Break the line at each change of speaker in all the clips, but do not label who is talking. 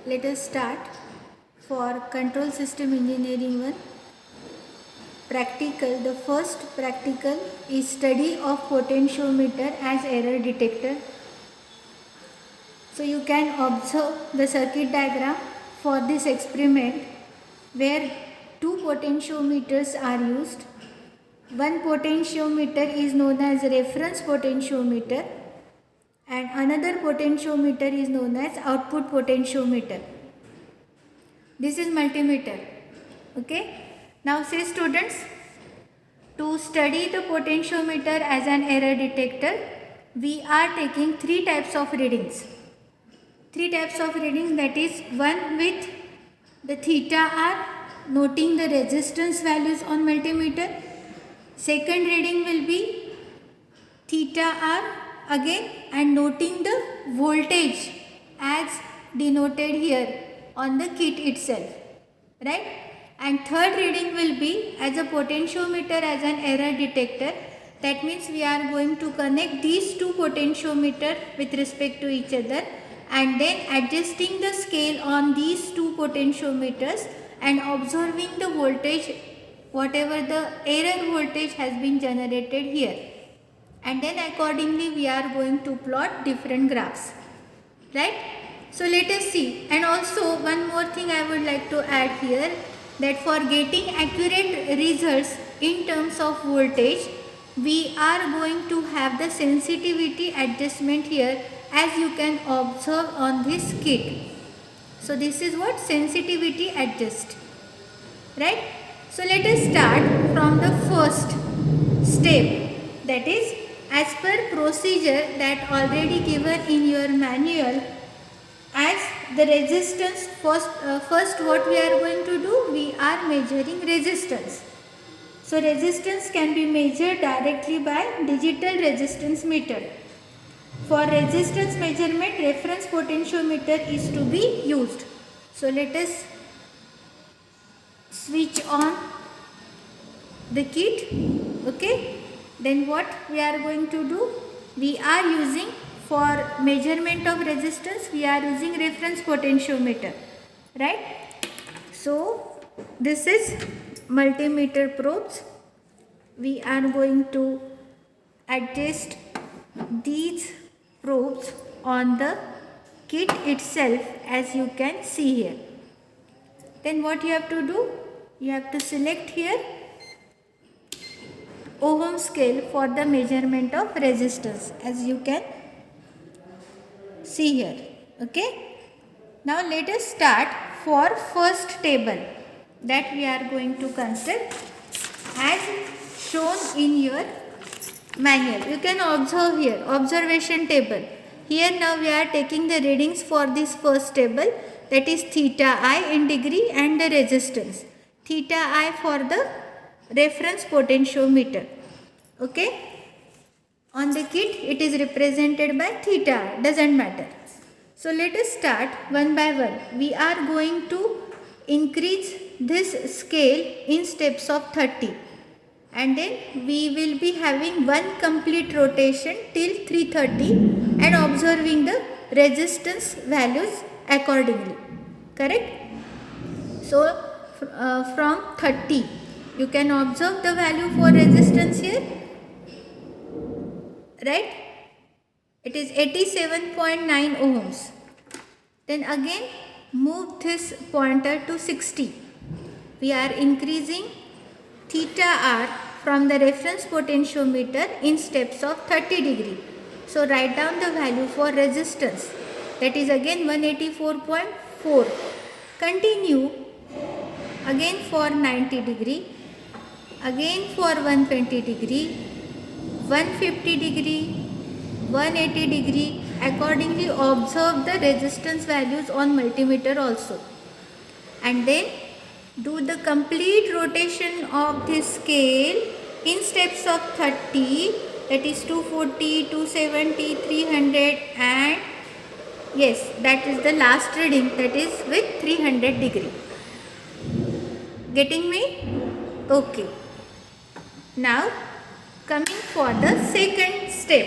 let us start. For control system engineering 1 practical, the first practical is study of potentiometer as error detector. So you can observe the circuit diagram for this experiment where two potentiometers are used. One potentiometer is known as reference potentiometer and another potentiometer is known as output potentiometer. This is multimeter. Okay. Now say students, to study the potentiometer as an error detector, we are taking three types of readings. Three types of readings, that is one with the theta r, noting the resistance values on multimeter. Second reading will be theta r again and noting the voltage as denoted here on the kit itself, right? And third reading will be as a potentiometer as an error detector. That means we are going to connect these two potentiometers with respect to each other and then adjusting the scale on these two potentiometers and observing the voltage, whatever the error voltage has been generated here. And then accordingly we are going to plot different graphs, right? So let us see. And also one more thing I would like to add here, that for getting accurate results in terms of voltage, we are going to have the sensitivity adjustment here, as you can observe on this kit. So this is what sensitivity adjust, right? So let us start from the first step, that is as per procedure that already given in your manual. As the resistance, first what we are going to do, we are measuring resistance. So resistance can be measured directly by digital resistance meter. For resistance measurement, reference potentiometer is to be used. So let us switch on the kit. Okay. Then what we are going to do, we are using, for measurement of resistance, we are using reference potentiometer, right? So this is multimeter probes. We are going to adjust these probes on the kit itself, as you can see here. Then what you have to do, you have to select here ohm scale for the measurement of resistance, as you can see here. Okay. Now let us start for first table that we are going to construct as shown in your manual. You can observe here, observation table. Here now we are taking the readings for this first table, that is theta I in degree and the resistance. Theta I for the reference potentiometer. Okay. On the kit it is represented by theta, doesn't matter. So let us start one by one. We are going to increase this scale in steps of 30 and then we will be having one complete rotation till 330 and observing the resistance values accordingly, correct? So from 30 you can observe the value for resistance here, right? It is 87.9 ohms. Then again move this pointer to 60. We are increasing theta r from the reference potentiometer in steps of 30 degree. So write down the value for resistance, that is again 184.4. Continue again for 90 degree, again for 120 degree, 150 degree, 180 degree. Accordingly observe the resistance values on multimeter also. And then do the complete rotation of this scale in steps of 30, that is 240, 270, 300 and yes, that is the last reading, that is with 300 degree. Getting me? Okay. Now coming for the second step,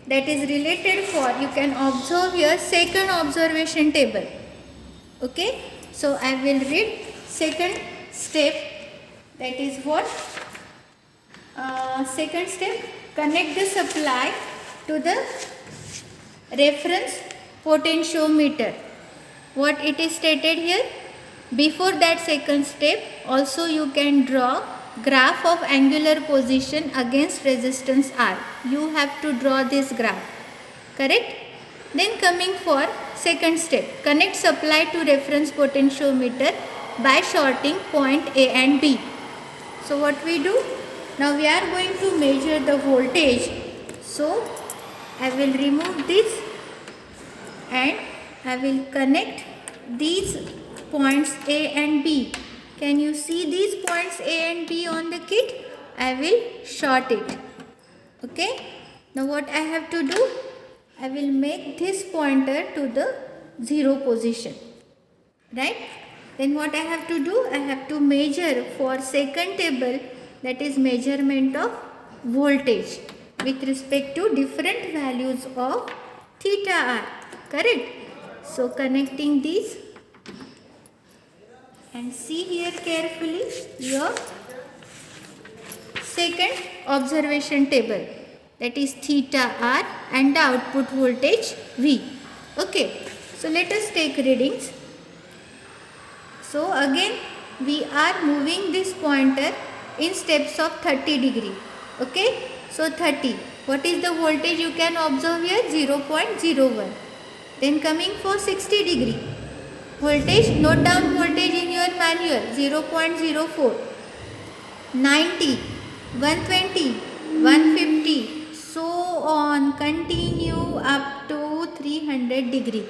that is related for, you can observe here second observation table. Okay, so I will read second step. That is what? Second step, connect the supply to the reference potentiometer. What it is stated here? Before that second step, also you can draw graph of angular position against resistance R. You have to draw this graph. Correct? Then coming for second step, connect supply to reference potentiometer by shorting point A and B. So what we do? Now we are going to measure the voltage. So I will remove this and I will connect these points A and B. Can you see these points A and B on the kit? I will short it. Okay. Now what I have to do? I will make this pointer to the 0 position. Right. Then what I have to do? I have to measure for second table, that is measurement of voltage with respect to different values of theta r. Correct. So connecting these and see here carefully your second observation table, that is theta r and the output voltage V. Okay. So let us take readings. So again we are moving this pointer in steps of 30 degree. Okay. So 30. What is the voltage you can observe here? 0.01. Then coming for 60 degree. Voltage, note down voltage in your manual, 0.04. 90, 120, 150, so on, continue up to 300 degree.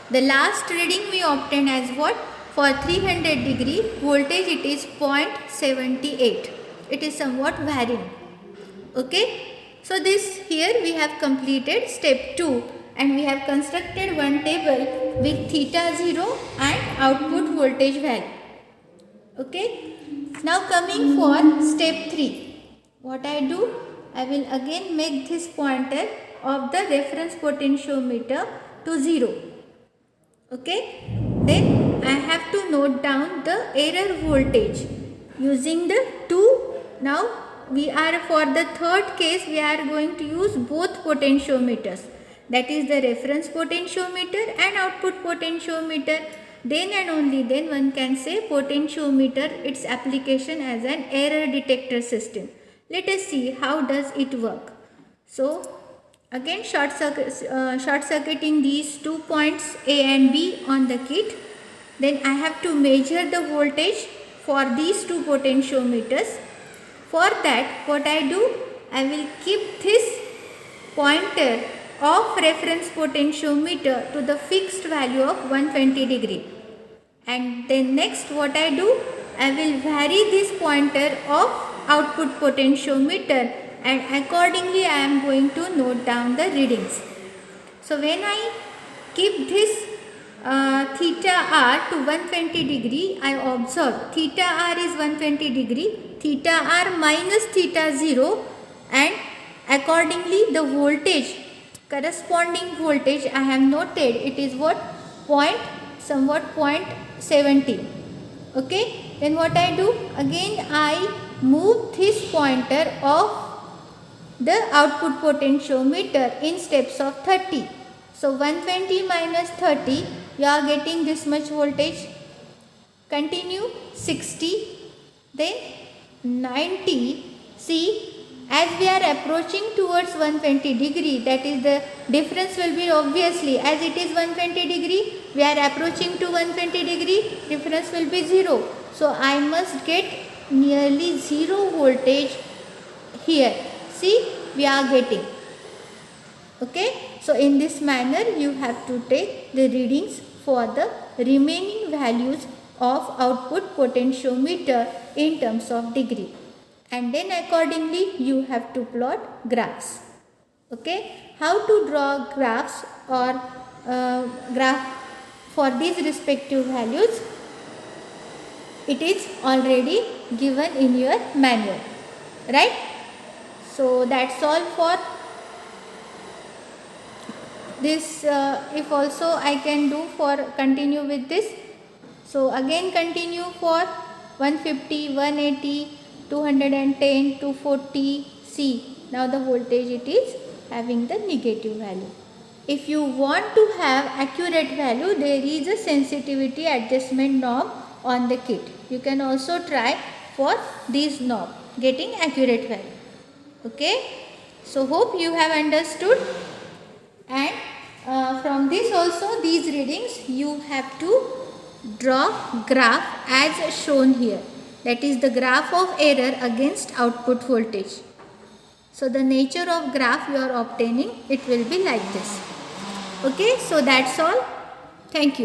The last reading we obtained as what? For 300 degree voltage it is 0.78. It is somewhat varying. Okay. So this here we have completed step 2 and we have constructed one table with theta 0 and output voltage value. Okay. Now coming for step 3. What I do? I will again make this pointer of the reference potentiometer to 0. Okay. Then I have to note down the error voltage using the 2. Now we are, for the third case, we are going to use both potentiometers, that is the reference potentiometer and output potentiometer. Then and only then one can say potentiometer, its application as an error detector system. Let us see how does it work. So again short circuiting these 2 points A and B on the kit. Then I have to measure the voltage for these 2 potentiometers. For that what I do? I will keep this pointer of reference potentiometer to the fixed value of 120 degree. And then next what I do? I will vary this pointer of output potentiometer and accordingly I am going to note down the readings. So when I keep this theta r to 120 degree, I observe theta r is 120 degree, theta r minus theta 0, and accordingly the voltage, corresponding voltage I have noted, it is what? Somewhat 0.70. Okay. Then what I do? Again I move this pointer of the output potentiometer in steps of 30. So 120 minus 30, you are getting this much voltage. Continue 60, then 90. See, as we are approaching towards 120 degree, that is the difference will be obviously, as it is 120 degree, we are approaching to 120 degree, difference will be 0. So I must get nearly 0 voltage here. See, we are getting. Okay. So in this manner you have to take the readings for the remaining values of output potentiometer in terms of degree. And then accordingly you have to plot graphs. Okay. How to draw graphs or graph for these respective values? It is already given in your manual. Right. So that's all for this. If also I can do for continue with this, So again continue for 150, 180, 210, 240. See, now the voltage it is having the negative value. If you want to have accurate value, there is a sensitivity adjustment knob on the kit. You can also try for this knob getting accurate value. Okay. So hope you have understood, and from this also, these readings you have to draw graph as shown here. That is the graph of error against output voltage. So the nature of graph you are obtaining, it will be like this. Okay, so that's all. Thank you.